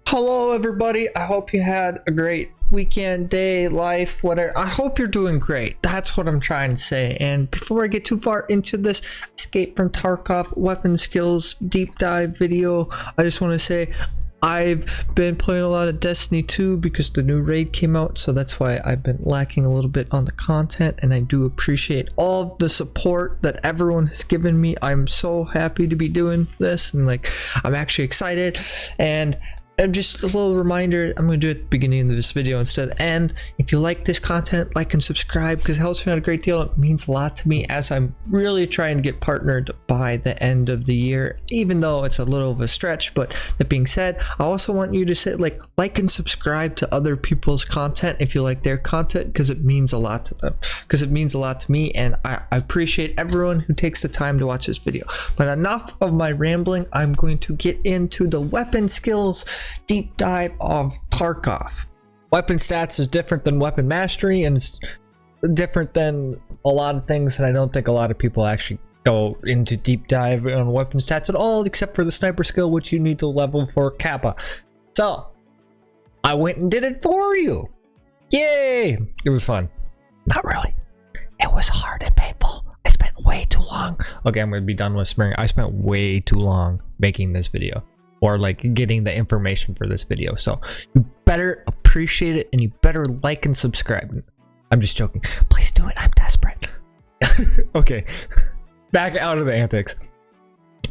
Hello everybody, I hope you had a great weekend, day, life, whatever. I hope you're doing great. That's what I'm trying to say. And before I get too far into this Escape from Tarkov weapon skills deep dive video, I just want to say I've been playing a lot of Destiny 2 because the new raid came out, so that's why I've been lacking a little bit on the content, and I do appreciate all the support that everyone has given me. I'm so happy to be doing this, and like I'm actually excited. And just a little reminder, I'm going to do it at the beginning of this video instead of the end. If you like this content, like and subscribe because it helps me out a great deal. It means a lot to me as I'm really trying to get partnered by the end of the year, even though it's a little of a stretch. But that being said, I also want you to say like and subscribe to other people's content if you like their content, because it means a lot to them, because it means a lot to me, and I appreciate everyone who takes the time to watch this video. But enough of my rambling, I'm going to get into the weapon skills deep dive of Tarkov. Weapon stats is different than weapon mastery, and it's different than a lot of things, and I don't think a lot of people actually go into deep dive on weapon stats at all, except for the sniper skill, which you need to level for Kappa. So I went and did it for you. Yay! It was fun. Not really. It was hard and painful. I spent way too long. Okay, I'm gonna be done with smearing. I spent way too long making this video, or like getting the information for this video. So you better appreciate it, and you better like and subscribe. I'm just joking. Please do it. I'm desperate. Okay, back out of the antics.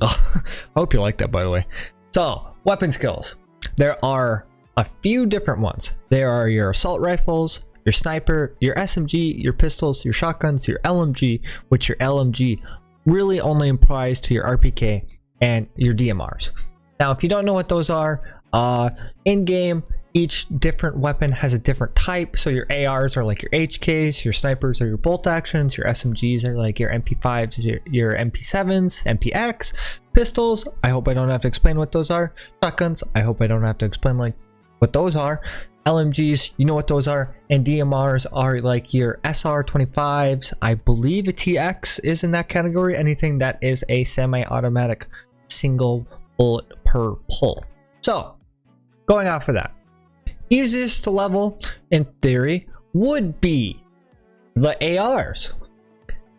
Oh, I hope you like that, by the way. So weapon skills. There are a few different ones. There are your assault rifles, your sniper, your SMG, your pistols, your shotguns, your LMG, which your LMG really only applies to your RPK, and your DMRs. Now, if you don't know what those are, in game, each different weapon has a different type. So your ARs are like your HKs, your snipers are your bolt actions, your SMGs are like your MP5s, your MP7s, MPX, pistols. I hope I don't have to explain what those are. Shotguns, I hope I don't have to explain like what those are. LMGs, you know what those are. And DMRs are like your SR25s. I believe a TX is in that category. Anything that is a semi-automatic single bullet per pull. So going off of that, easiest to level in theory would be the ARs,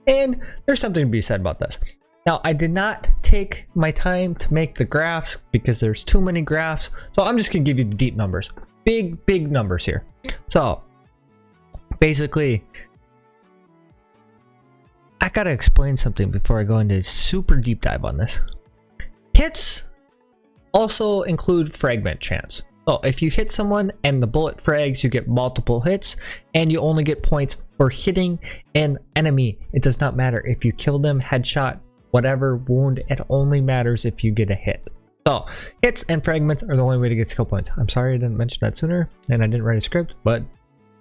and there's something to be said about this. Now, I did not take my time to make the graphs because there's too many graphs, so I'm just gonna give you the deep numbers, big numbers here. So basically, I gotta explain something before I go into a super deep dive on this. Hits also include fragment chance. So if you hit someone and the bullet frags, you get multiple hits, and you only get points for hitting an enemy. It does not matter if you kill them, headshot, whatever, wound. It only matters if you get a hit. So hits and fragments are the only way to get skill points. I'm sorry I didn't mention that sooner, and I didn't write a script, but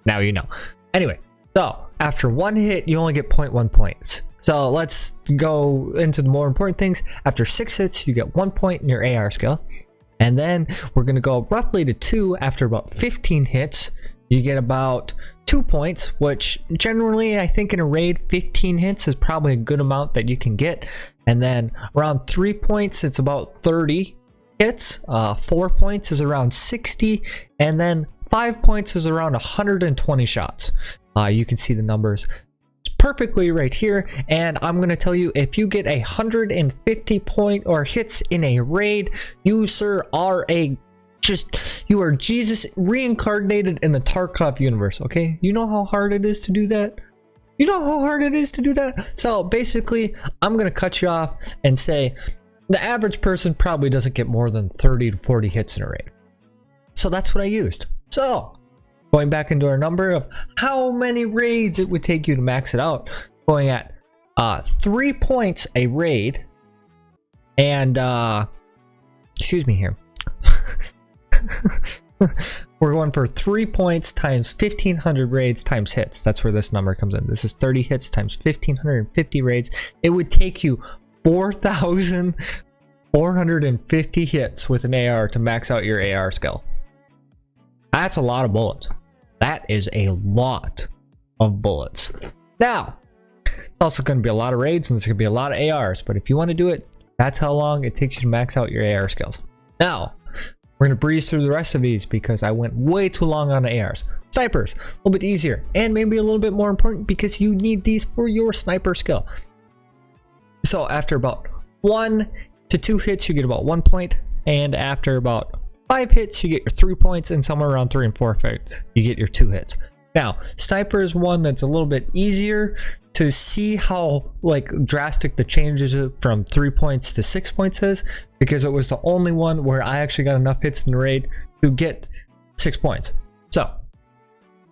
now you know. Anyway, so after one hit, you only get 0.1 points. So let's go into the more important things. After 6 hits, you get 1 point in your AR skill. And then we're going to go roughly to 2 after about 15 hits. You get about 2 points, which generally I think in a raid, 15 hits is probably a good amount that you can get. And then around 3 points, it's about 30 hits. 4 points is around 60. And then 5 points is around 120 shots. You can see the numbers perfectly right here, and I'm going to tell you, if you get 150 point or hits in a raid, you sir are you are Jesus reincarnated in the Tarkov universe. Okay, you know how hard it is to do that. You know how hard it is to do that. So basically, I'm going to cut you off and say the average person probably doesn't get more than 30 to 40 hits in a raid. So that's what I used. So going back into our number of how many raids it would take you to max it out, going at 3 points a raid, and excuse me here. We're going for 3 points times 1500 raids times hits. That's where this number comes in. This is 30 hits times 1550 raids. It would take you 4,450 hits with an AR to max out your AR skill. That's a lot of bullets. That is a lot of bullets. Now, it's also going to be a lot of raids, and it's going to be a lot of ARs, but if you want to do it That's how long it takes you to max out your AR skills. Now, we're going to breeze through the rest of these because I went way too long on the ARs. Snipers, a little bit easier and maybe a little bit more important because you need these for your sniper skill. So after about 1 to 2 hits, you get about 1 point. And after about 5 hits, you get your 3 points. And somewhere around 3 and 4 hits, you get your 2 hits. Now, sniper is one that's a little bit easier to see how like drastic the changes from 3 points to 6 points is, because it was the only one where I actually got enough hits in the raid to get 6 points. So,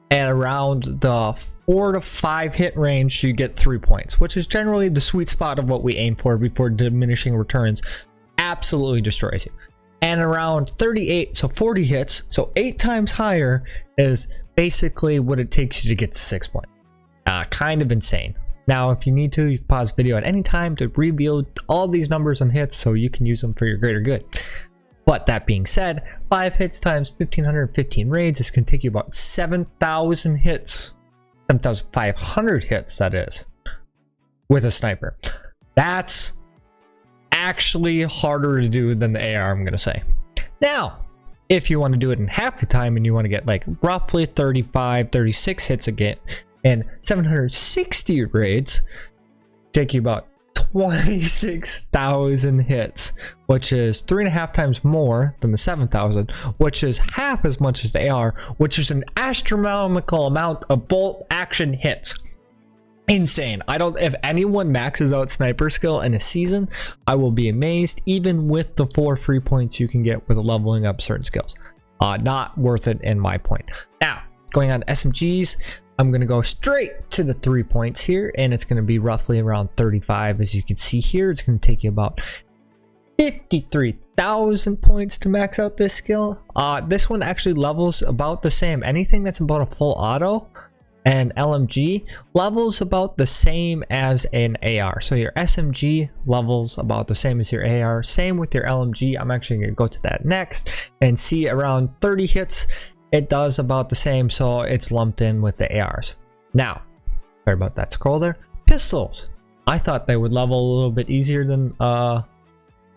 and around the 4 to 5 hit range, you get 3 points, which is generally the sweet spot of what we aim for before diminishing returns absolutely destroys you. And around 38, so 40 hits, so 8 times higher is basically what it takes you to get to 6 points. Kind of insane. Now, if you need to, you can pause the video at any time to rebuild all these numbers and hits so you can use them for your greater good. But that being said, 5 hits times 1515 raids is going to take you about 7,000 hits. 7,500 hits, that is, with a sniper. That's actually harder to do than the AR, I'm going to say. Now, if you want to do it in half the time and you want to get like roughly 35, 36 hits again, and 760 raids, take you about 26,000 hits, which is 3.5 times more than the 7,000, which is half as much as the AR, which is an astronomical amount of bolt action hits. Insane. If anyone maxes out sniper skill in a season, I will be amazed, even with the 4 free points you can get with leveling up certain skills. Not worth it in my point. Now, going on to SMGs, I'm going to go straight to the 3 points here, and it's going to be roughly around 35. As you can see here, it's going to take you about 53,000 points to max out this skill. This one actually levels about the same. Anything that's about a full auto and LMG levels about the same as an AR. So your SMG levels about the same as your AR. Same with your LMG. I'm actually going to go to that next and see around 30 hits. It does about the same, so it's lumped in with the ARs. Now, sorry about that scroll there. Pistols. I thought they would level a little bit easier than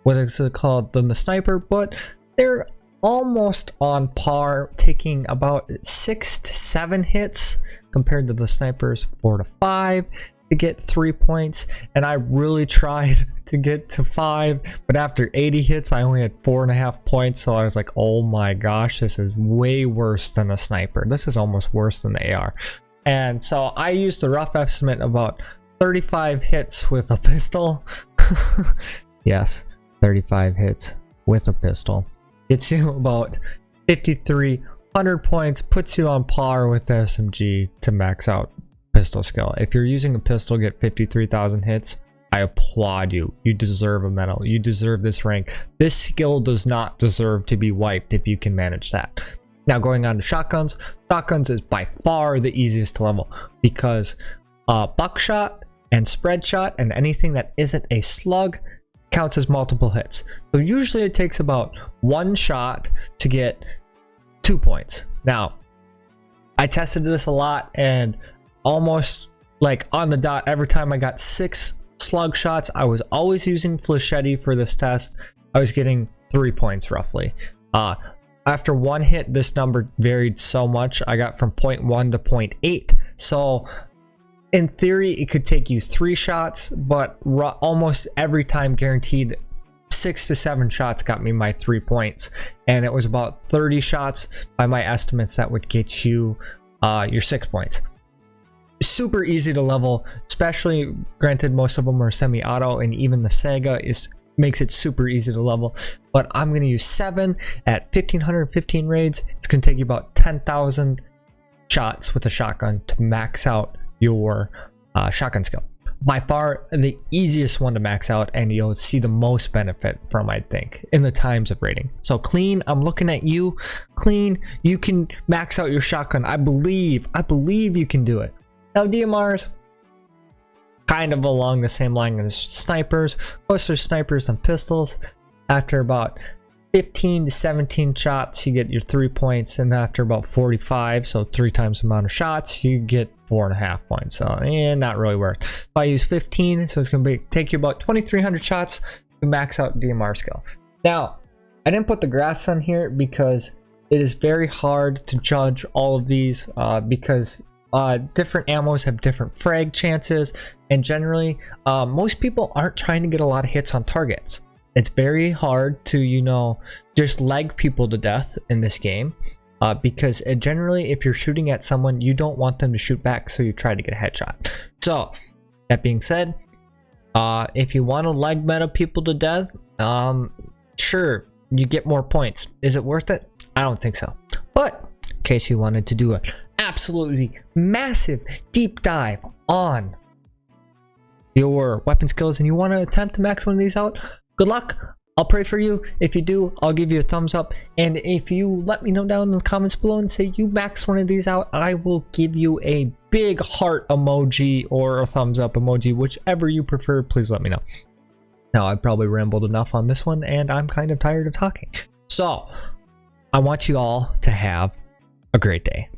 what is it called, than the sniper, but they're almost on par, taking about 6 to 7 hits compared to the sniper's 4 to 5 to get 3 points. And I really tried to get to 5, but after 80 hits I only had 4.5 points, so I was like, oh my gosh, this is way worse than a sniper. This is almost worse than the AR. And so I used the rough estimate about 35 hits with a pistol. Yes, 35 hits with a pistol gets you about 5,300 points, puts you on par with the SMG to max out pistol skill. If you're using a pistol, get 53,000 hits, I applaud you. You deserve a medal. You deserve this rank. This skill does not deserve to be wiped if you can manage that. Now, going on to shotguns. Shotguns is by far the easiest to level because buckshot and spread shot and anything that isn't a slug counts as multiple hits. So usually it takes about 1 shot to get 2 points. Now, I tested this a lot and almost like on the dot every time I got 6 slug shots, I was always using flechette for this test. I was getting 3 points roughly. After 1 hit, this number varied so much. I got from 0.1 to 0.8. So in theory, it could take you 3 shots, but almost every time guaranteed 6 to 7 shots got me my 3 points. And it was about 30 shots by my estimates that would get you your 6 points. Super easy to level, especially granted most of them are semi-auto, and even the Saga makes it super easy to level. But I'm going to use 7 at 1,515 raids. It's going to take you about 10,000 shots with a shotgun to max out your shotgun skill. By far the easiest one to max out, and you'll see the most benefit from, I think, in the times of raiding. So Clean, I'm looking at you. Clean, you can max out your shotgun. I believe you can do it. Now DMRs, kind of along the same line as snipers. Closer snipers than pistols. After about 15 to 17 shots, you get your 3 points, and after about 45, so 3 times the amount of shots, you get 4.5 points. So, not really worth. If I use 15, so it's going to take you about 2,300 shots to you max out DMR skill. Now, I didn't put the graphs on here because it is very hard to judge all of these because different ammos have different frag chances, and generally most people aren't trying to get a lot of hits on targets. It's very hard to, you know, just leg people to death in this game because generally if you're shooting at someone, you don't want them to shoot back, so you try to get a headshot. So that being said, if you want to leg meta people to death, sure, you get more points. Is it worth it? I don't think so. But in case you wanted to do an absolutely massive deep dive on your weapon skills and you want to attempt to max one of these out, good luck. I'll pray for you. If you do, I'll give you a thumbs up. And if you let me know down in the comments below and say you max one of these out, I will give you a big heart emoji or a thumbs up emoji, whichever you prefer. Please let me know. Now, I've probably rambled enough on this one, and I'm kind of tired of talking. So, I want you all to have a great day.